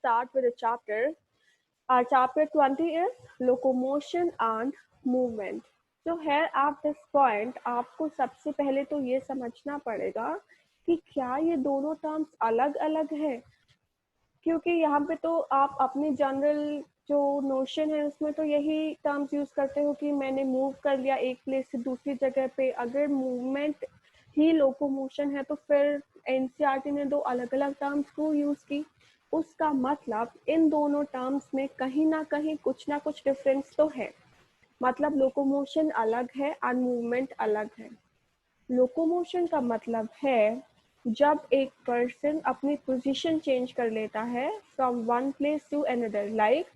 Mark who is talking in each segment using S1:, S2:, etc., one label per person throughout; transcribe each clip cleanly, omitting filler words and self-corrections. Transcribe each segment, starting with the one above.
S1: start with a chapter. Our chapter 20 is locomotion and movement. So here at this point आपको सबसे पहले तो ये समझना पड़ेगा कि क्या ये दोनों टर्म्स अलग अलग है, क्योंकि यहाँ पे तो आप अपनी जनरल जो नोशन है उसमें तो यही टर्म्स यूज करते हो कि मैंने मूव कर लिया एक प्लेस से दूसरी जगह पे। अगर मूवमेंट ही लोकोमोशन है तो फिर एनसीईआरटी ने दो अलग अलग टर्म्स को यूज की। उसका मतलब इन दोनों टर्म्स में कहीं ना कहीं कुछ ना कुछ डिफरेंस तो है। मतलब लोकोमोशन अलग है और मूवमेंट अलग है। लोकोमोशन का मतलब है जब एक पर्सन अपनी पोजीशन चेंज कर लेता है from one place to another. Like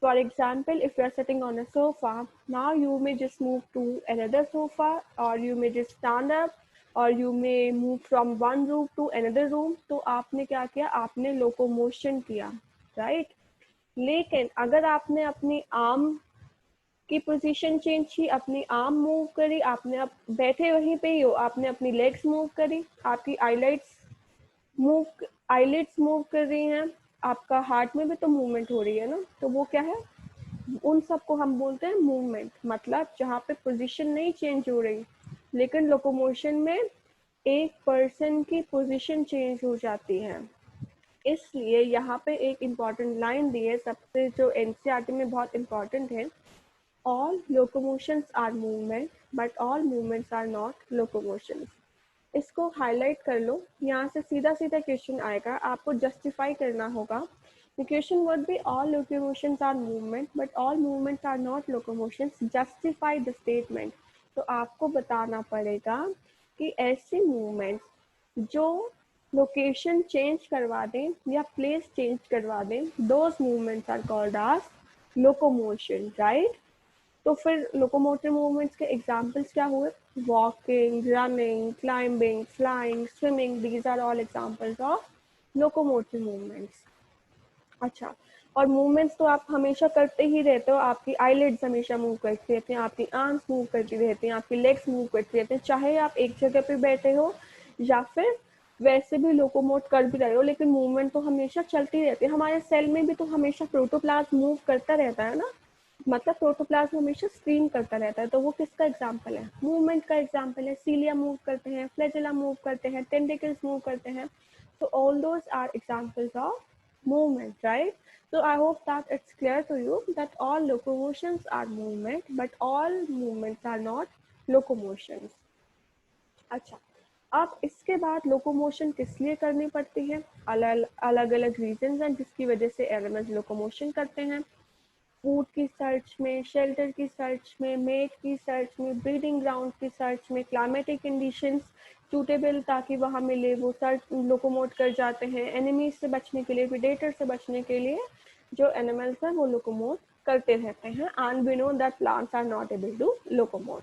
S1: for example, if you are sitting on a sofa, now you may just move to another sofa और you may just stand up और you may move from one room to another room. तो आपने क्या किया? आपने locomotion किया, right? लेकिन अगर आपने अपनी आर्म की पोजीशन चेंज की, अपनी आर्म मूव करी, आपने अब बैठे वहीं पे ही हो, आपने अपनी लेग्स मूव करी, आपकी आईलिड्स मूव कर रही हैं, आपका हार्ट में भी तो मूवमेंट हो रही है ना, तो वो क्या है? उन सबको हम बोलते हैं मूवमेंट। मतलब जहाँ पे पोजीशन नहीं चेंज हो रही लेकिन लोकोमोशन में एक पर्सन की पोजीशन चेंज हो जाती है। इसलिए यहाँ पे एक इम्पॉर्टेंट लाइन दी है सबसे, जो एनसीईआरटी में बहुत इम्पॉर्टेंट है। All locomotions are movement, but all movements are not locomotions. इसको हाईलाइट कर लो, यहाँ से सीधा सीधा क्वेश्चन आएगा, आपको जस्टिफाई करना होगा। The question would be all locomotions are movement, but all movements are not locomotions. Justify the statement. तो आपको बताना पड़ेगा कि ऐसी मूवमेंट्स जो लोकेशन चेंज करवा दें या प्लेस चेंज करवा दें, those movements are called as locomotion, right? तो फिर लोकोमोटिव मूवमेंट्स के एग्जांपल्स क्या हुए? Walking, running, climbing, flying, swimming, these are all examples of locomotive movements. अच्छा, और मूवमेंट्स तो आप हमेशा करते ही रहते हो, आपकी आईलिड्स हमेशा मूव करती रहती हैं, आपकी आर्म्स मूव करती रहती हैं, आपकी लेग्स मूव करती रहती हैं, चाहे आप एक जगह पे बैठे हो या फिर वैसे भी लोकोमोट कर भी रहे हो, लेकिन मूवमेंट तो हमेशा चलती रहती है। हमारे सेल में भी तो हमेशा प्रोटोप्लाज्म मूव करता रहता है ना, मतलब प्रोटोप्लाज्म हमेशा स्ट्रीम करता रहता है, तो वो किसका एग्जाम्पल है? मूवमेंट का एग्जाम्पल है। सीलिया मूव करते हैं, फ्लैजेला मूव करते हैं, टेंटिकल्स मूव करते हैं, तो all those are examples of movement, right? So I hope that it's clear to you that all locomotions are movement, but all movements are not locomotions. अच्छा, अब इसके बाद लोकोमोशन किस लिए करनी पड़ती है? अलग अलग रीजंस हैं जिसकी वजह से एनिमल्स लोकोमोशन करते हैं। फूड की सर्च में, शेल्टर की सर्च में, मेट की सर्च में, ब्रीडिंग ग्राउंड की सर्च में, क्लाइमेटिक कंडीशंस सूटेबल ताकि वहाँ मिले, वो सर्च लोकोमोट कर जाते हैं। एनिमीज से बचने के लिए, प्रेडेटर से बचने के लिए जो एनिमल्स हैं वो लोकोमोट करते रहते हैं, and we know that plants are not able to locomote.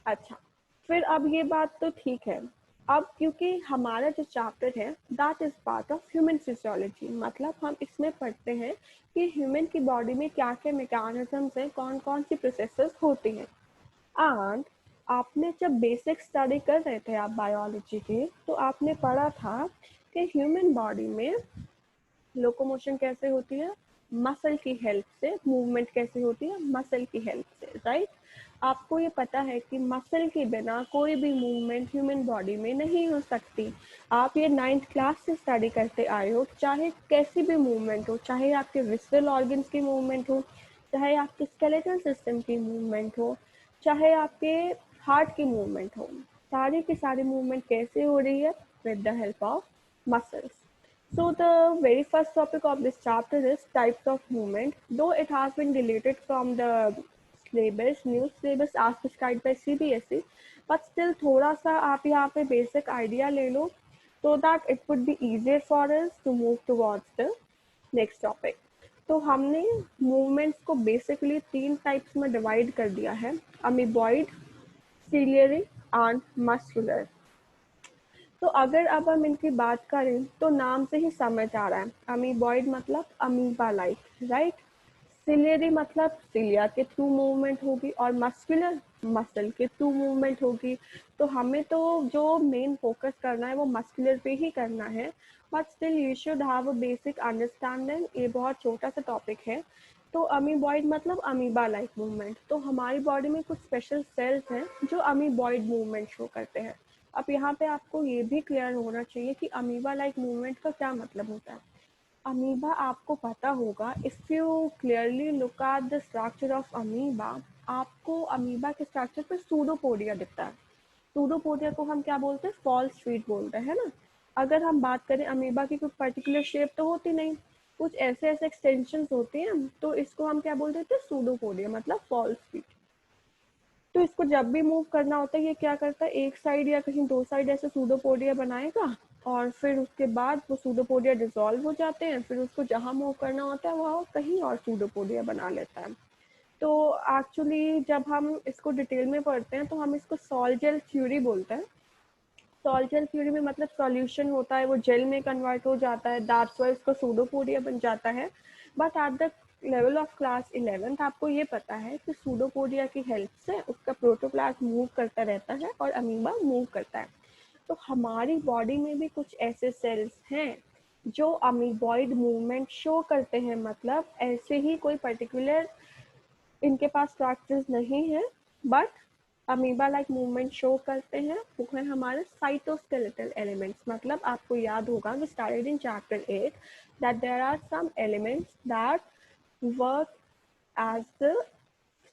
S1: अच्छा, फिर अब ये बात तो ठीक है। अब क्योंकि हमारा जो चैप्टर है that is part of human physiology, मतलब हम इसमें पढ़ते हैं कि ह्यूमन की बॉडी में क्या क्या मैकेनिज्म्स हैं, कौन कौन सी प्रोसेसेस होती हैं। एंड आपने जब बेसिक स्टडी कर रहे थे आप बायोलॉजी के, तो आपने पढ़ा था कि ह्यूमन बॉडी में लोकोमोशन कैसे होती है? मसल की हेल्प से। मूवमेंट कैसे होती है? मसल की हेल्प से, राइट? आपको ये पता है कि मसल के बिना कोई भी मूवमेंट ह्यूमन बॉडी में नहीं हो सकती। आप ये 9th क्लास से स्टडी करते आए हो, चाहे कैसी भी मूवमेंट हो, चाहे आपके विसरल ऑर्गन्स की मूवमेंट हो, चाहे आपके स्केलेटल सिस्टम की मूवमेंट हो, चाहे आपके हार्ट की मूवमेंट हो, सारी की सारी मूवमेंट कैसे हो रही है? With the help of muscles. So the very first topic of this chapter is types of movement. Though it has been deleted from the syllabus, new syllabus as prescribed by CBSE, but still थोड़ा सा आप यहाँ पे basic idea ले लो, so that it would be easier for us to move towards the next topic. तो हमने movements को basically 3 types में divide कर दिया है: amoeboid, ciliary and muscular. तो अगर अब हम इनकी बात करें तो नाम से ही समझ आ रहा है, अमीबॉइड मतलब अमीबा लाइक, राइट? सिलियरी मतलब सिलिया के थ्रू मूवमेंट होगी और मस्कुलर मसल के थ्रू मूवमेंट होगी। तो हमें तो जो मेन फोकस करना है वो मस्कुलर पे ही करना है, but still you should have a basic understanding. ये बहुत छोटा सा टॉपिक है। तो अमीबॉइड मतलब अमीबा लाइक मूवमेंट। तो हमारी बॉडी में कुछ स्पेशल सेल्स हैं जो अमीबॉइड मूवमेंट शो करते हैं। अब यहाँ पे आपको ये भी क्लियर होना चाहिए कि अमीबा लाइक मूवमेंट का क्या मतलब होता है। अमीबा आपको पता होगा, if you clearly look at the structure of amoeba, आपको अमीबा के स्ट्रक्चर पर सूडोपोडिया दिखता है। सूडोपोडिया को हम क्या बोलते हैं, फॉल्स स्वीट बोलते हैं ना। अगर हम बात करें अमीबा की कोई पर्टिकुलर शेप तो होती नहीं, कुछ ऐसे ऐसे एक्सटेंशन होते हैं, तो इसको हम क्या बोल देते हैं, सूडोपोडिया मतलब फॉल्स स्वीट। तो इसको जब भी मूव करना होता है ये क्या करता है, एक साइड या कहीं दो साइड ऐसे सूडोपोडिया बनाएगा और फिर उसके बाद वो सूडोपोडिया डिसॉल्व हो जाते हैं, फिर उसको जहाँ मूव करना होता है वहाँ कहीं और सूडोपोडिया बना लेता है। तो एक्चुअली जब हम इसको डिटेल में पढ़ते हैं तो हम इसको सॉल-जेल थ्योरी बोलते हैं। सॉल-जेल थ्योरी में मतलब सॉल्यूशन होता है वो जेल में कन्वर्ट हो जाता है, दैट्स व्हाई इसका सूडोपोडिया बन जाता है। But at the level of class 11th आपको ये पता है कि सूडोपोडिया की हेल्प से उसका प्रोटोप्लाज्म मूव करता रहता है और अमीबा मूव करता है। तो हमारी बॉडी में भी कुछ ऐसे सेल्स हैं जो अमीबॉइड मूवमेंट शो करते हैं, मतलब ऐसे ही कोई पर्टिकुलर इनके पास स्ट्रक्चर्स नहीं है, but amoeba like movement show करते हैं। वो है हमारे साइटोस्केलेटल एलिमेंट्स। मतलब आपको याद होगा we started in chapter 8 that there are some elements that work as the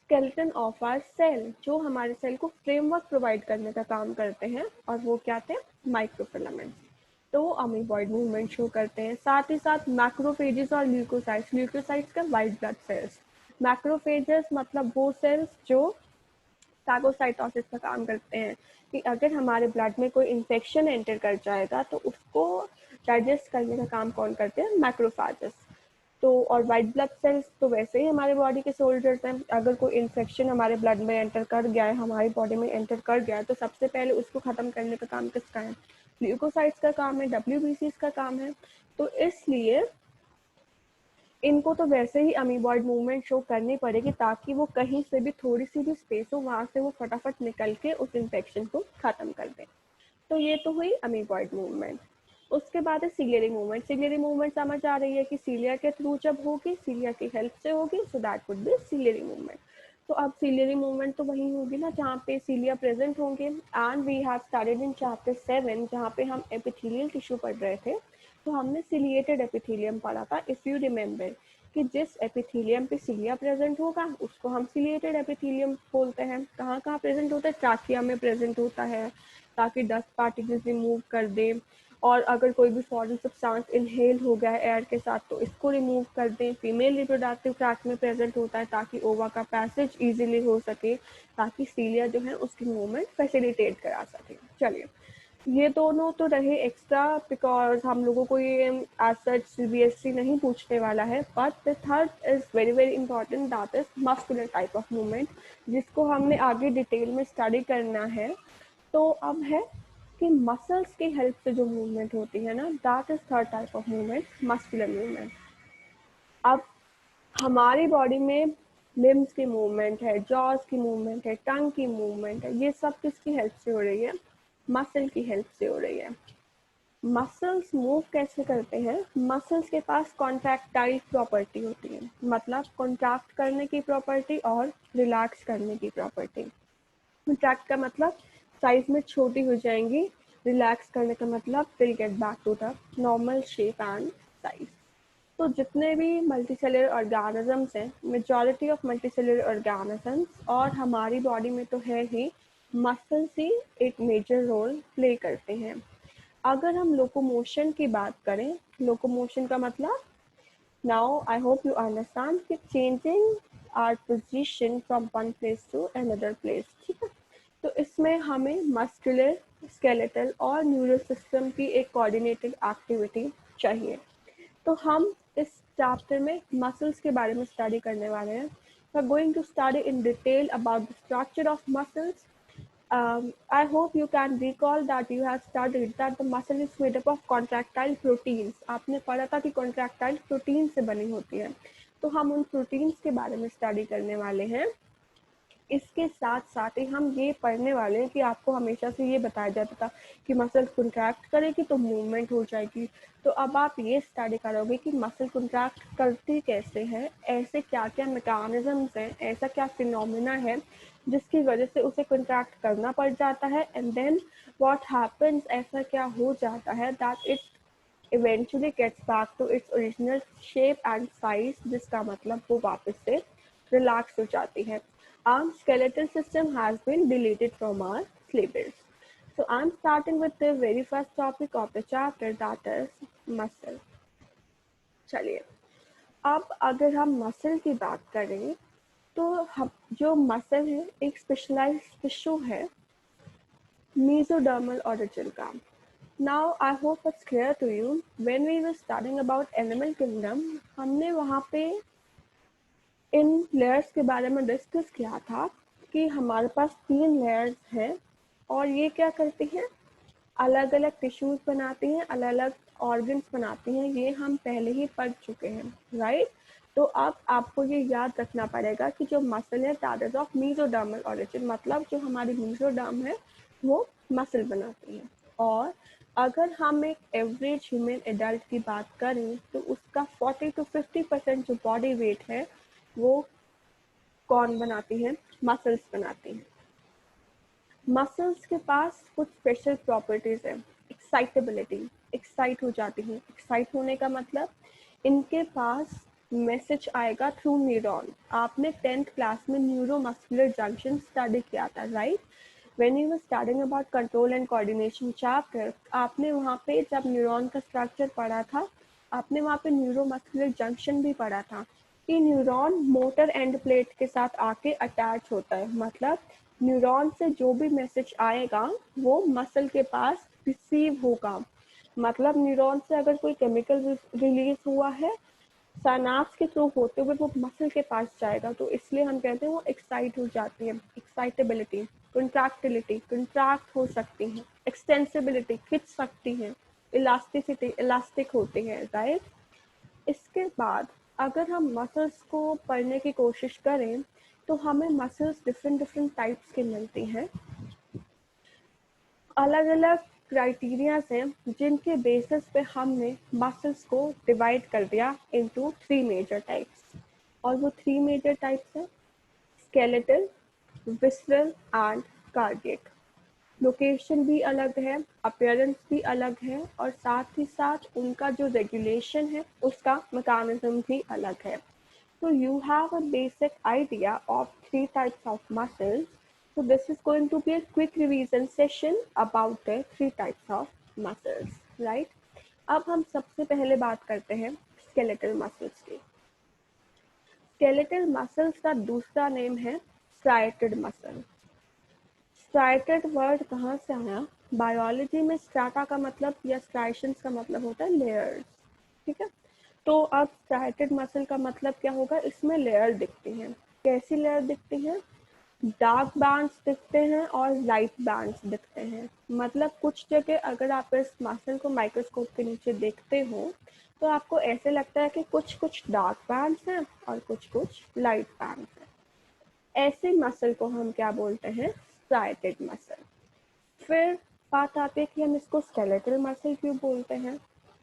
S1: skeleton of our cell, जो हमारे सेल को फ्रेमवर्क प्रोवाइड करने का काम करते हैं, और वो क्या थे, माइक्रोफिलामेंट्स। तो वो अमीबॉइड मूवमेंट शो करते हैं। साथ ही साथ मैक्रोफेजेस और ल्यूकोसाइट्स, ल्यूकोसाइट्स का वाइट ब्लड सेल्स। मैक्रोफेजेस मतलब वो सेल्स जो फैगोसाइटोसिस का काम करते हैं, कि अगर हमारे ब्लड में कोई इन्फेक्शन एंटर कर जाएगा तो उसको डाइजेस्ट करने का काम कौन करते हैं, मैक्रोफेजेस। तो और वाइट ब्लड सेल्स तो वैसे ही हमारे बॉडी के सोल्जर्स हैं। अगर कोई इन्फेक्शन हमारे ब्लड में एंटर कर गया है, हमारी बॉडी में एंटर कर गया है, तो सबसे पहले उसको ख़त्म करने का काम किसका है, ल्यूकोसाइट्स का काम है, डब्ल्यूबीसीज का काम है। तो इसलिए इनको तो वैसे ही अमीबॉइड मूवमेंट शो करनी पड़ेगी, ताकि वो कहीं से भी थोड़ी सी भी स्पेस हो वहाँ से वो फटाफट निकल के उस इन्फेक्शन को ख़त्म कर दें। तो ये तो हुई अमीबॉइड मूवमेंट। उसके बाद है सीलियरी मूवमेंट। सीलियरी मूवमेंट समझ आ रही है कि सीलिया के थ्रू जब होगी, सीलिया की हेल्प से होगी, so that would be ciliary movement. तो अब सीलियरी मूवमेंट तो वही होगी ना जहाँ पे सीलिया प्रेजेंट होंगे। And we have started in chapter 7 जहाँ पे हम एपिथेलियल टिश्यू पढ़ रहे थे। तो हमने सिलिएटेड एपिथेलियम पढ़ा था, इफ़ यू रिमेंबर, कि जिस एपिथेलियम पे सीलिया प्रेजेंट होगा उसको हम सिलिएटेड एपिथेलियम बोलते हैं। कहाँ कहाँ प्रेजेंट होता है, ट्रैकिया में प्रेजेंट होता है ताकि डस्ट पार्टिकल्स रिमूव कर दे, और अगर कोई भी फॉरेन सब्सटेंस इनहेल हो गया है एयर के साथ तो इसको रिमूव कर दें। फीमेल रिप्रोडक्टिव ट्रैक्ट में प्रेजेंट होता है ताकि ओवा का पैसेज इजीली हो सके, ताकि सीलिया जो है उसकी मूवमेंट फैसिलिटेट करा सके। चलिए, ये दोनों तो रहे एक्स्ट्रा, बिकॉज हम लोगों को ये एज सच सीबीएसई नहीं पूछने वाला है। But the third is very very important, that is muscular type of movement, जिसको हमने आगे डिटेल में स्टडी करना है। तो अब है कि मसल्स की हेल्प से जो मूवमेंट होती है ना, that is third type of movement, muscular movement. अब हमारी बॉडी में लिम्स की मूवमेंट है, जॉज की मूवमेंट है, टंग की मूवमेंट है, ये सब किसकी हेल्प से हो रही है, मसल की हेल्प से हो रही है। मसल्स मूव कैसे करते हैं, मसल्स के पास कॉन्ट्रैक्टाइल प्रॉपर्टी होती है, मतलब कॉन्ट्रैक्ट करने की प्रॉपर्टी और रिलैक्स करने की प्रॉपर्टी। कॉन्ट्रैक्ट का मतलब साइज में छोटी हो जाएंगी, रिलैक्स करने का मतलब will get back to the normal shape and size. तो जितने भी मल्टीसेलुलर ऑर्गेनिजम्स हैं, मेजॉरिटी ऑफ मल्टीसेलुलर ऑर्गेनिजम्स और हमारी बॉडी में तो है ही, मसल्स ही एक मेजर रोल प्ले करते हैं। अगर हम लोकोमोशन की बात करें, लोकोमोशन का मतलब, now I hope you understand कि changing our position from one place to another place, ठीक है। तो इसमें हमें मस्कुलर, स्केलेटल और न्यूरल सिस्टम की एक कोऑर्डिनेटेड एक्टिविटी चाहिए। तो हम इस चैप्टर में मसल्स के बारे में स्टडी करने वाले हैं। We are going to study in detail about the structure of muscles. I hope you can recall that you have studied that the muscle is made up of contractile proteins. आपने पढ़ा था कि contractile protein से बनी होती है। तो हम उन प्रोटीन्स के बारे में स्टडी करने वाले हैं। इसके साथ साथ ही हम ये पढ़ने वाले हैं कि आपको हमेशा से ये बताया जाता था कि मसल कंट्रैक्ट करेगी तो मूवमेंट हो जाएगी। तो अब आप ये स्टडी करोगे कि मसल कंट्रैक्ट करती कैसे है, ऐसे क्या क्या मैकेनिज्म्स हैं, ऐसा क्या फिनोमेना है जिसकी वजह से उसे कंट्रैक्ट करना पड़ जाता है, एंड देन व्हाट हैपेंस, ऐसा क्या हो जाता है that it eventually gets back to its original shape and size, जिसका मतलब वो वापस से रिलैक्स हो जाती है। Our skeletal system has been deleted from our syllabus. So I'm starting with the very first topic of the chapter, that is muscle. चलिए, अब अगर हम मसल की बात करें तो हम जो मसल है एक स्पेशलाइज्ड टिश्यू है mesodermal origin का. Now I hope it's clear to you. When we were studying about animal kingdom, हमने वहाँ पे इन लेयर्स के बारे में डिस्कस किया था कि हमारे पास 3 लेयर्स हैं और ये क्या करती हैं, अलग अलग टिश्यूज बनाती हैं, अलग अलग ऑर्गन्स बनाती हैं। ये हम पहले ही पढ़ चुके हैं, राइट। तो अब आपको ये याद रखना पड़ेगा कि जो मसल है that is of mesodermal origin, मतलब जो हमारी मेसोडर्म है वो मसल बनाती है। और अगर हम एक एवरेज ह्यूमन एडल्ट की बात करें तो उसका 40 to 50% जो बॉडी वेट है वो कौन बनाती है, मसल्स बनाती हैं। मसल्स के पास कुछ स्पेशल प्रॉपर्टीज है। एक्साइटेबिलिटी, एक्साइट हो जाती हैं। एक्साइट होने का मतलब इनके पास मैसेज आएगा थ्रू न्यूरॉन। आपने 10th क्लास में न्यूरोमस्कुलर जंक्शन स्टडी किया था, right. When you were studying about control and coordination chapter, आपने वहाँ पे जब न्यूरॉन का स्ट्रक्चर पढ़ा था, आपने वहाँ पे न्यूरोमस्कुलर जंक्शन भी पढ़ा था कि न्यूरॉन मोटर एंड प्लेट के साथ आके अटैच होता है। मतलब न्यूरॉन से जो भी मैसेज आएगा वो मसल के पास रिसीव होगा। मतलब न्यूरॉन से अगर कोई केमिकल रिलीज हुआ है साइनाप्स के थ्रू होते हुए वो मसल के पास जाएगा, तो इसलिए हम कहते हैं वो एक्साइट हो जाती है। एक्साइटेबिलिटी, कंट्रैक्टिलिटी, कंट्रैक्ट हो सकती है। एक्सटेंसिबिलिटी, खिंच सकती है। इलास्टिसिटी, इलास्टिक होती है, राइट। इसके बाद अगर हम मसल्स को पढ़ने की कोशिश करें तो हमें मसल्स डिफरेंट डिफरेंट टाइप्स के मिलती हैं। अलग अलग क्राइटेरियाज हैं जिनके बेसिस पे हमने मसल्स को डिवाइड कर दिया इनटू 3 मेजर टाइप्स। और वो 3 मेजर टाइप्स हैं skeletal, visceral and cardiac. Location भी अलग है, अपीयरेंस भी अलग है और साथ ही साथ उनका जो रेगुलेशन है उसका मैकेनिज्म भी अलग है। So you have a basic idea of 3 types of muscles. So this is going to be a quick revision session about the 3 types of muscles, right? अब हम सबसे पहले बात करते हैं skeletal muscles की। Skeletal muscles का दूसरा नेम है striated muscle। स्ट्राइटेड वर्ड कहाँ से आया? बायोलॉजी में स्ट्राटा का मतलब या स्ट्राइशंस का मतलब होता है लेयर्स, ठीक है। तो अब स्ट्राइटेड मसल का मतलब क्या होगा? इसमें लेयर दिखती हैं। कैसी लेयर दिखती हैं? डार्क बैंड्स दिखते हैं और लाइट बैंड्स दिखते हैं। मतलब कुछ जगह अगर आप इस मसल को माइक्रोस्कोप के नीचे देखते हो तो आपको ऐसे लगता है कि कुछ कुछ डार्क बैंड्स हैं और कुछ कुछ लाइट बैंड्स हैं। ऐसे मसल को हम क्या बोलते हैं? Striated muscle. फिर बात आती है कि हम इसको स्केलेटल मसल क्यों बोलते हैं?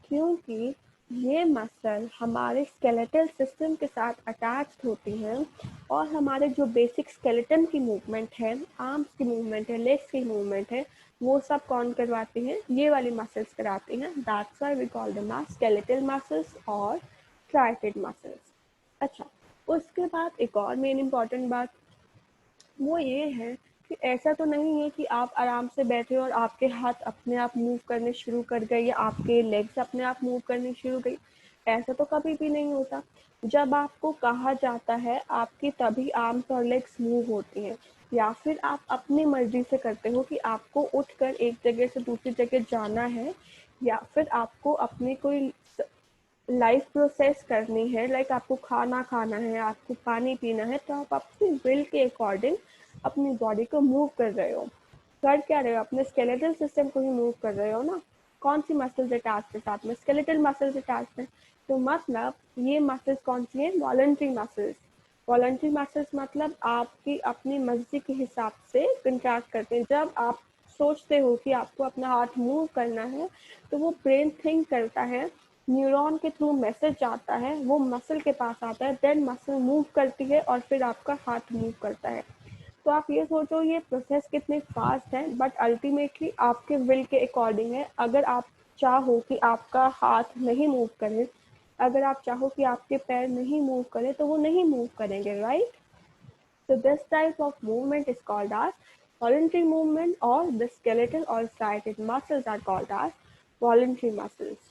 S1: क्योंकि ये मसल हमारे स्केलेटल सिस्टम के साथ अटैच्ड होती हैं और हमारे जो बेसिक स्केलेटन की मूवमेंट है, आर्म्स की मूवमेंट है, लेग्स की मूवमेंट है, वो सब कौन करवाती हैं? ये वाली मसल्स कराती हैं। That's why we call them as skeletal muscles और स्ट्राइटेड मसल्स। अच्छा, उसके बाद एक और मेन इम्पॉर्टेंट बात वो ये है कि ऐसा तो नहीं है कि आप आराम से बैठे और आपके हाथ अपने आप मूव करने शुरू कर गए या आपके लेग्स अपने आप मूव करने शुरू गई। ऐसा तो कभी भी नहीं होता। जब आपको कहा जाता है आपकी तभी आर्म्स और लेग्स मूव होती हैं, या फिर आप अपनी मर्जी से करते हो कि आपको उठकर एक जगह से दूसरी जगह जाना है या फिर आपको अपनी कोई लाइफ प्रोसेस करनी है, लाइक आपको खाना खाना है, आपको पानी पीना है, तो आप अपनी विल के अकॉर्डिंग अपनी बॉडी को मूव कर रहे हो। कर क्या रहे हो? अपने स्केलेटल सिस्टम को ही मूव कर रहे हो ना। कौन सी मसल्स अटैच है साथ में, स्केलेटल मसल्स अटैच है। तो मतलब ये मसल्स कौन सी हैं, वॉलंटरी मसल्स। वॉलंटरी मसल्स मतलब आपकी अपनी मर्जी के हिसाब से कंट्रैक्ट करते हैं। जब आप सोचते हो कि आपको अपना हाथ मूव करना है तो वो ब्रेन थिंक करता है, न्यूरॉन के थ्रू मैसेज आता है, वो मसल के पास आता है, देन मसल मूव करती है और फिर आपका हाथ मूव करता है। तो आप ये सोचो ये प्रोसेस कितने फास्ट है, बट अल्टीमेटली आपके विल के अकॉर्डिंग है। अगर आप चाहो कि आपका हाथ नहीं मूव करे, अगर आप चाहो कि आपके पैर नहीं मूव करे तो वो नहीं मूव करेंगे, right. So this type of movement is called as voluntary movement, or the skeletal or striated muscles are called as voluntary muscles.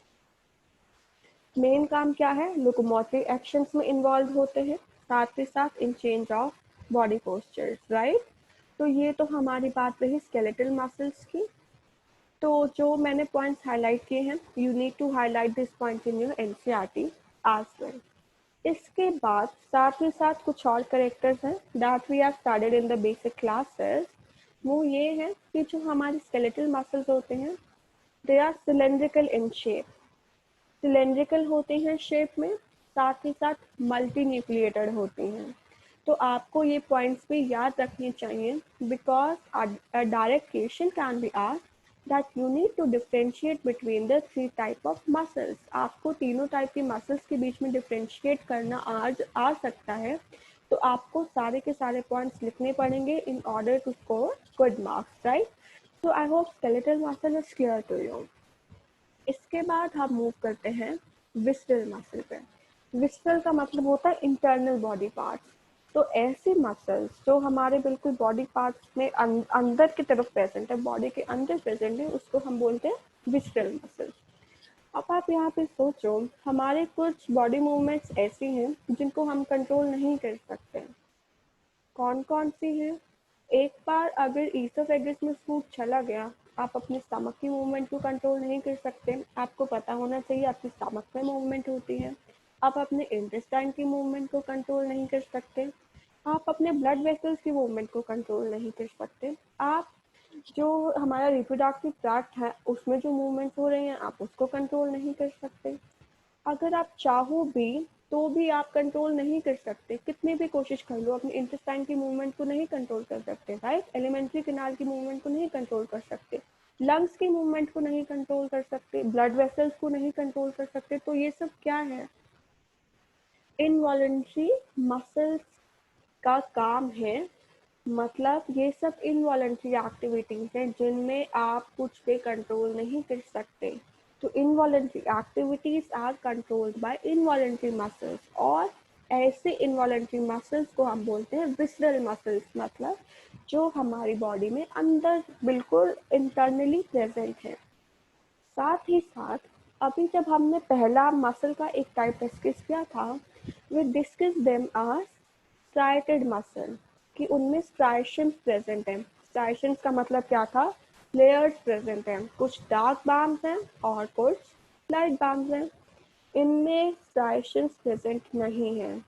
S1: Main काम क्या है, लोकोमोटरी एक्शंस में इन्वॉल्व होते हैं, साथ ही साथ in change of body postures, right. तो ये तो हमारी बात रही स्केलेटल मसल्स की। तो जो मैंने पॉइंट्स हाईलाइट किए हैं, you need to highlight this point in your NCERT as well. इसके बाद साथ ही साथ कुछ और करेक्टर्स हैं that we have studied in the basic classes. वो ये है कि जो हमारे स्केलेटल मसल्स होते हैं, they are cylindrical in shape. Cylindrical होते हैं शेप में, साथ ही साथ मल्टी न्यूक्लिएटेड होती हैं। तो आपको ये पॉइंट्स भी याद रखने चाहिए, because a direct question can be asked that you need to differentiate between the three type of muscles. आपको तीनों टाइप के मसल्स के बीच में डिफरेंशिएट करना आज आ सकता है। तो आपको सारे के सारे पॉइंट्स लिखने पड़ेंगे in order to score good marks, right. So I hope skeletal muscle is clear to you. इसके बाद हम मूव करते हैं विस्टरल मसल पे। विस्टरल का मतलब होता है इंटरनल बॉडी पार्ट्स। तो ऐसे मसल्स जो हमारे बिल्कुल बॉडी पार्ट्स में अंदर की तरफ प्रेजेंट है, बॉडी के अंदर प्रेजेंट है, उसको हम बोलते हैं विस्टरल मसल्स। अब आप यहाँ पे सोचो, हमारे कुछ बॉडी मूवमेंट्स ऐसी हैं जिनको हम कंट्रोल नहीं कर सकते। कौन कौन सी हैं? एक बार अगर ईसोफेगस में फूड चला गया, आप अपने स्टमक की मूवमेंट को कंट्रोल नहीं कर सकते। आपको पता होना चाहिए आपकी स्टमक में मूवमेंट होती है। आप अपने इंटेस्टाइन की मूवमेंट को कंट्रोल नहीं कर सकते। आप अपने ब्लड वेसल्स की मूवमेंट को कंट्रोल नहीं कर सकते। आप जो हमारा रिप्रोडक्टिव ट्रैक्ट है उसमें जो मूवमेंट्स हो रहे हैं आप उसको कंट्रोल नहीं कर सकते। अगर आप चाहो भी तो भी आप कंट्रोल नहीं कर सकते, कितनी भी कोशिश कर लो अपने इंटेस्टाइन की मूवमेंट को नहीं कंट्रोल कर सकते, राइट। एलिमेंट्री कैनाल की मूवमेंट को नहीं कंट्रोल कर सकते, लंग्स की मूवमेंट को नहीं कंट्रोल कर सकते, ब्लड वेसल्स को नहीं कंट्रोल कर सकते। तो ये सब क्या है, इनवॉलंटरी मसल्स का काम है। मतलब ये सब इनवॉलंटरी एक्टिविटीज हैं जिनमें आप कुछ भी कंट्रोल नहीं कर सकते। तो involuntary activities are controlled by involuntary muscles, और ऐसे इनवॉलंटरी मसल्स को हम बोलते हैं विसरल मसल्स, मतलब जो हमारी बॉडी में अंदर बिल्कुल इंटरनली प्रेजेंट है। साथ ही साथ अभी जब हमने पहला मसल का एक टाइप डिस्कस किया था, we discuss them as striated muscle, कि उनमें स्ट्राइशंस प्रेजेंट हैं। स्ट्राइशंस का मतलब क्या था, लेयर्स प्रेजेंट हैं, कुछ डार्क बैंड्स हैं और कुछ लाइट बैंड्स हैं। इनमें स्ट्राइशंस प्रेजेंट नहीं है,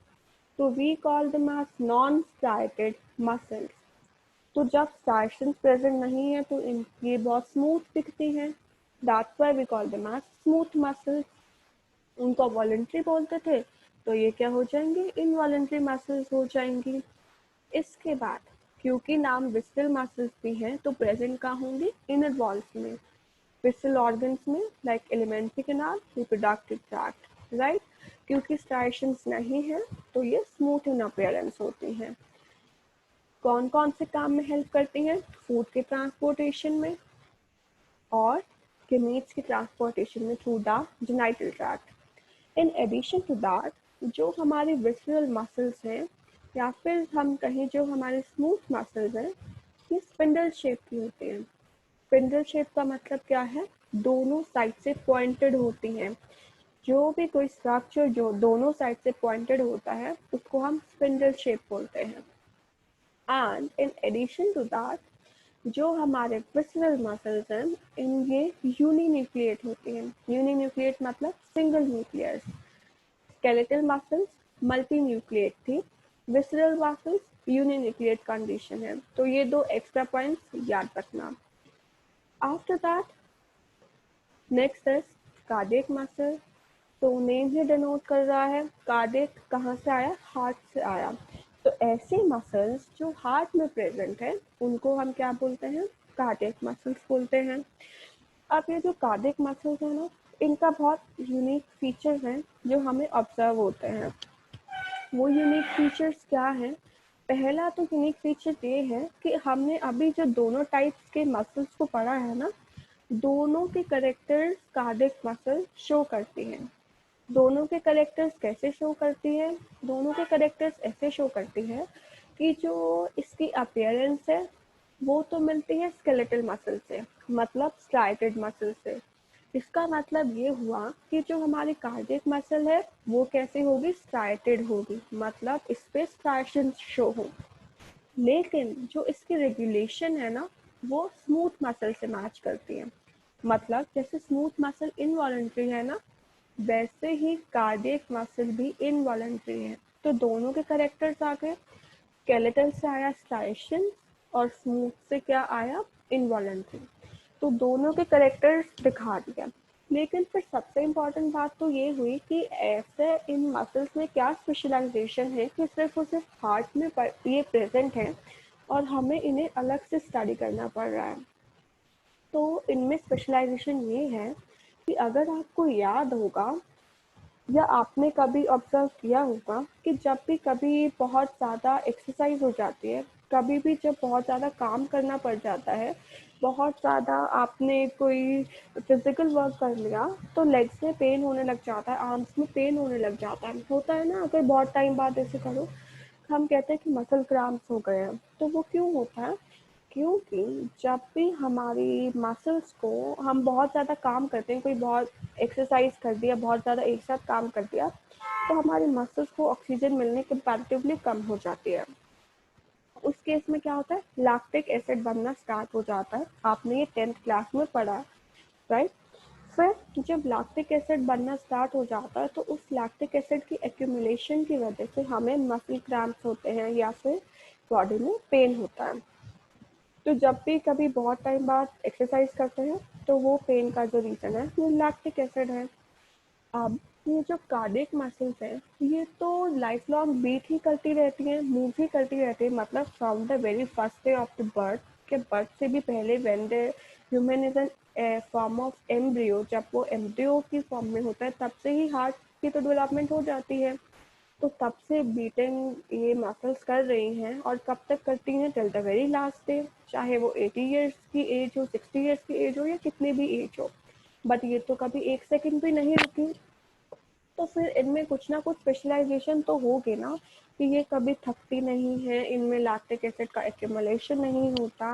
S1: तो we call them as non striated muscles. तो जब स्ट्राइशंस प्रेजेंट नहीं है तो ये बहुत स्मूथ दिखती हैं, that's why we call them as smooth muscles. उनको वॉलंटरी बोलते थे, तो ये क्या हो जाएंगे, इनवॉलंटरी मसल्स हो जाएंगी। इसके बाद क्योंकि नाम विस्टल मसल्स भी हैं तो प्रेजेंट कहाँ होंगे, इनर वॉल्स में, विस्टल ऑर्गन्स में, like alimentary canal, reproductive tract, right. क्योंकि स्ट्राइशंस नहीं है तो ये स्मूथ इन अपीयरेंस होती हैं। कौन कौन से काम में हेल्प करती हैं, फूड के ट्रांसपोर्टेशन में और gametes की ट्रांसपोर्टेशन में through the genital tract. In addition to that, जो हमारे विसरल मसल्स हैं या फिर हम कहें जो हमारे स्मूथ मसल्स हैं, ये स्पिंडल शेप की होती हैं। स्पिंडल शेप का मतलब क्या है, दोनों साइड से पॉइंटेड होती हैं। जो भी कोई स्ट्रक्चर जो दोनों साइड से पॉइंटेड होता है उसको हम स्पिंडल शेप बोलते हैं। And in addition to that, जो हमारे विसरल मसल्स हैं इन ये यूनिन्यूक्लिएट होती हैं। यूनिन्यूक्लिएट मतलब single nucleus. Skeletal muscles multi nucleate थी, विसरल मसल्स यूनिन्यूक्लिएट कंडीशन है। तो ये दो एक्स्ट्रा पॉइंट्स याद रखना। आफ्टर दैट नेक्स्ट है कार्डियक मसल। तो नेम ही डिनोट कर रहा है कार्डियक कहाँ से आया, हार्ट से आया। तो ऐसे मसल्स जो हार्ट में प्रेजेंट है उनको हम क्या बोलते हैं, कार्डियक मसल्स बोलते हैं। अब ये जो कार्डियक मसल्स है ना, इनका बहुत यूनिक फीचर्स हैं जो हमें ऑब्जर्व होते हैं। वो यूनिक फीचर्स क्या हैं? पहला तो यूनिक फीचर ये है कि हमने अभी जो दोनों टाइप्स के मसल्स को पढ़ा है ना, दोनों के करेक्टर्स कार्डियक मसल शो करती हैं। दोनों के करेक्टर्स कैसे शो करती है? दोनों के करेक्टर्स ऐसे शो करती है कि जो इसकी अपीयरेंस है वो तो मिलती है स्केलेटल मसल से, मतलब स्ट्राइटेड मसल से। इसका मतलब ये हुआ कि जो हमारी कार्डियक मसल है वो कैसे होगी, स्ट्राइटेड होगी, मतलब इस पे स्ट्राइशन शो हो। लेकिन जो इसकी रेगुलेशन है ना, वो स्मूथ मसल से मैच करती है। मतलब जैसे स्मूथ मसल इनवॉलंटरी है ना, वैसे ही कार्डियक मसल भी इनवॉलंटरी है। तो दोनों के करेक्टर्स आ गए, स्केलेटल से आया स्ट्राइशन और स्मूथ से क्या आया, इनवॉलंटरी। तो दोनों के करेक्टर्स दिखा दिया। लेकिन फिर सबसे इम्पोर्टेंट बात तो ये हुई कि ऐसे इन मसल्स में क्या स्पेशलाइजेशन है कि सिर्फ और सिर्फ हार्ट में ये प्रेजेंट है और हमें इन्हें अलग से स्टडी करना पड़ रहा है। तो इनमें स्पेशलाइजेशन ये है कि अगर आपको याद होगा या आपने कभी ऑब्जर्व किया होगा कि जब भी कभी बहुत ज़्यादा एक्सरसाइज हो जाती है, कभी भी जब बहुत ज़्यादा काम करना पड़ जाता है, बहुत ज़्यादा आपने कोई फिजिकल वर्क कर लिया, तो लेग्स में पेन होने लग जाता है, आर्म्स में पेन होने लग जाता है, होता है ना। अगर बहुत टाइम बाद ऐसे करो, हम कहते हैं कि मसल क्रैम्प्स हो गए हैं। तो वो क्यों होता है? क्योंकि जब भी हमारी मसल्स को हम बहुत ज़्यादा काम करते हैं, कोई बहुत एक्सरसाइज कर दिया, बहुत ज़्यादा एक साथ काम कर दिया, तो हमारी मसल्स को ऑक्सीजन मिलने कंपैरेटिवली कम हो जाती है। उस केस में क्या होता है, लैक्टिक एसिड बनना स्टार्ट हो जाता है। आपने ये 10th क्लास में पढ़ा, राइट। फिर जब लैक्टिक एसिड बनना स्टार्ट हो जाता है तो उस लैक्टिक एसिड की एक्यूमुलेशन की वजह से हमें मसल क्रैम्प्स होते हैं या फिर बॉडी में पेन होता है। तो जब भी कभी बहुत टाइम बाद एक्सरसाइज करते हैं तो वो पेन का जो रीज़न है वो लैक्टिक एसिड है। अब ये जो कार्डियक मसल्स हैं ये तो लाइफ लॉन्ग बीट ही करती रहती हैं, मूव ही करती रहती है, मतलब from the very first day of the birth के बर्थ से भी पहले, when the human is an form of embryo, जब वो एम्ब्रियो की फॉर्म में होता है तब से ही हार्ट की तो डेवलपमेंट हो जाती है। तो तब से बीटिंग ये मसल्स कर रही हैं और कब तक करती हैं, till the very last day, चाहे वो 80 ईयर्स की एज हो, 60 ईयर्स की एज हो या कितनी भी एज हो। बट ये तो कभी एक सेकंड भी नहीं रुकी। तो फिर इनमें कुछ ना कुछ स्पेशलाइजेशन तो होगी ना, कि ये कभी थकती नहीं है, इनमें लैक्टिक एसिड का एक्यूमुलेशन नहीं होता।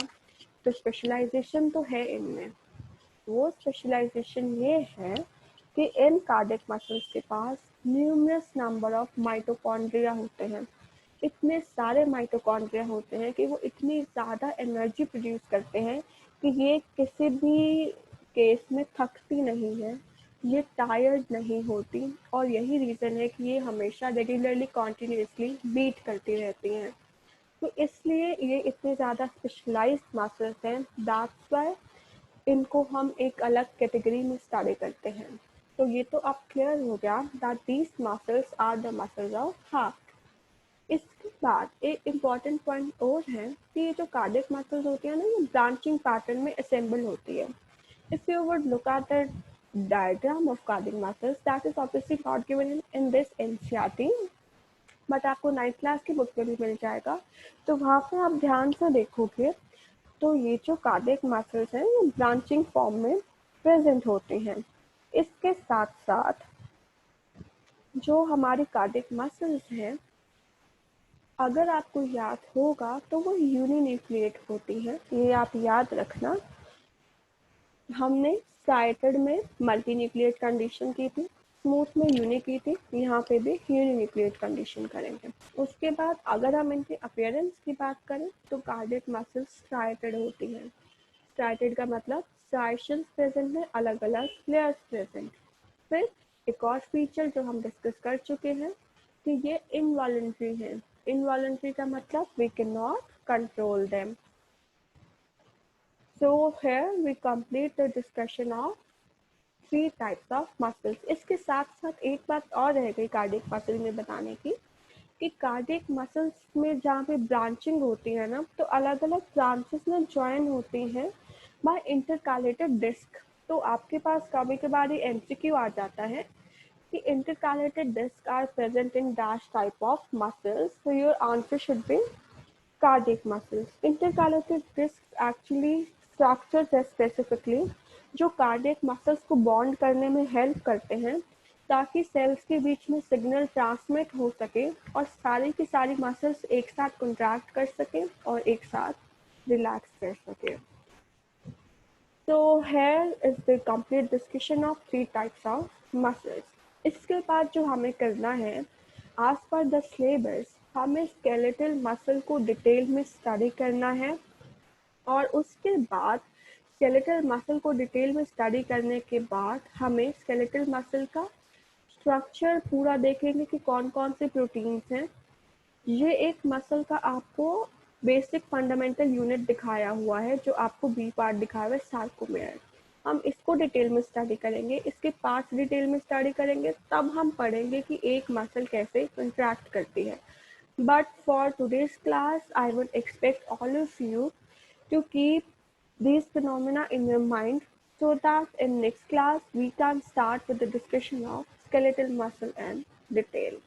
S1: तो स्पेशलाइजेशन तो है इनमें। वो स्पेशलाइजेशन ये है कि इन कार्डियक मसल्स के पास न्यूमरस नंबर ऑफ माइटोकॉन्ड्रिया होते हैं। इतने सारे माइटोकॉन्ड्रिया होते हैं कि वो इतनी ज़्यादा एनर्जी प्रोड्यूस करते हैं कि ये किसी भी केस में थकती नहीं है, ये टायर्ड नहीं होती, और यही रीज़न है कि ये हमेशा रेगुलरली कॉन्टिन्यूसली बीट करती रहती हैं। तो इसलिए ये इतने ज़्यादा स्पेशलाइज्ड मसल्स हैं, दैट्स वाई इनको हम एक अलग कैटेगरी में स्टडी करते हैं। तो ये तो अब क्लियर हो गया that these muscles are the muscles of heart. इसके बाद एक इम्पॉर्टेंट पॉइंट और है कि ये जो कार्डियक मसल्स होती है ना, ये ब्रांचिंग पैटर्न में असेंबल होती है। If you would look at the diagram of cardiac muscles, that is obviously not given in this NCERT, but आपको 9th क्लास की बुक में भी मिल जाएगा। तो वहाँ पे आप ध्यान से देखोगे तो ये जो कार्डियक मसल्स हैं ये ब्रांचिंग फॉर्म में प्रेजेंट होते हैं। इसके साथ साथ जो हमारी कार्डियक मसल्स हैं, अगर आपको याद होगा तो वो यूनिन्यूक्लिएट होती हैं, ये आप याद रखना। हमने स्ट्राइटेड में मल्टी न्यूक्लिएट कंडीशन की थी, स्मूथ में यूनि की थी, यहाँ पे भी यूनिन्यूक्लिएट कंडीशन करेंगे। उसके बाद अगर हम इनके अपीयरेंस की बात करें तो कार्डियक मसल्स स्ट्राइटेड होती हैं। स्ट्राइटेड का मतलब स्ट्राइशंस प्रेजेंट है, अलग अलग लेयर्स प्रेजेंट। फिर एक और फीचर जो हम डिस्कस कर चुके हैं कि ये इनवॉलंटरी है। इनवॉलंटरी का मतलब we can not control them. So here we complete the discussion of 3 types of muscles. इसके साथ साथ एक बात और रह गई कार्डियक मसल में बताने की कि कार्डियक मसल्स में जहाँ पे ब्रांचिंग होती है ना, तो अलग अलग ब्रांचेस में ज्वाइन होती हैं बाय इंटरकालेटेड डिस्क। तो आपके पास कभी कभार ये एमसीक्यू आ जाता है कि intercalated discs are present in dash type of muscles, so your answer should be cardiac muscles. Intercalated discs actually structures है specifically जो cardiac muscles को bond करने में help करते हैं ताकि सेल्स के बीच में सिग्नल ट्रांसमिट हो सके और सारी की सारी मसल्स एक साथ कॉन्ट्रैक्ट कर सके और एक साथ रिलैक्स कर सके। So here is the complete discussion of 3 types of muscles. इसके बाद जो हमें करना है, as per the syllabus, हमें skeletal muscle को डिटेल में स्टडी करना है और उसके बाद skeletal muscle को डिटेल में स्टडी करने के बाद हमें skeletal muscle का स्ट्रक्चर पूरा देखेंगे कि कौन कौन से प्रोटीन्स हैं। ये एक मसल का आपको बेसिक फंडामेंटल यूनिट दिखाया हुआ है जो आपको बी पार्ट दिखाया हुआ है सार्कोमेयर। हम इसको डिटेल में स्टडी करेंगे, इसके पार्ट्स डिटेल में स्टडी करेंगे, तब हम पढ़ेंगे कि एक मसल कैसे कंट्रैक्ट करती है। But for today's class I would expect all of you to keep these phenomena in your mind so that in next class we can start with the discussion of skeletal muscle and detail.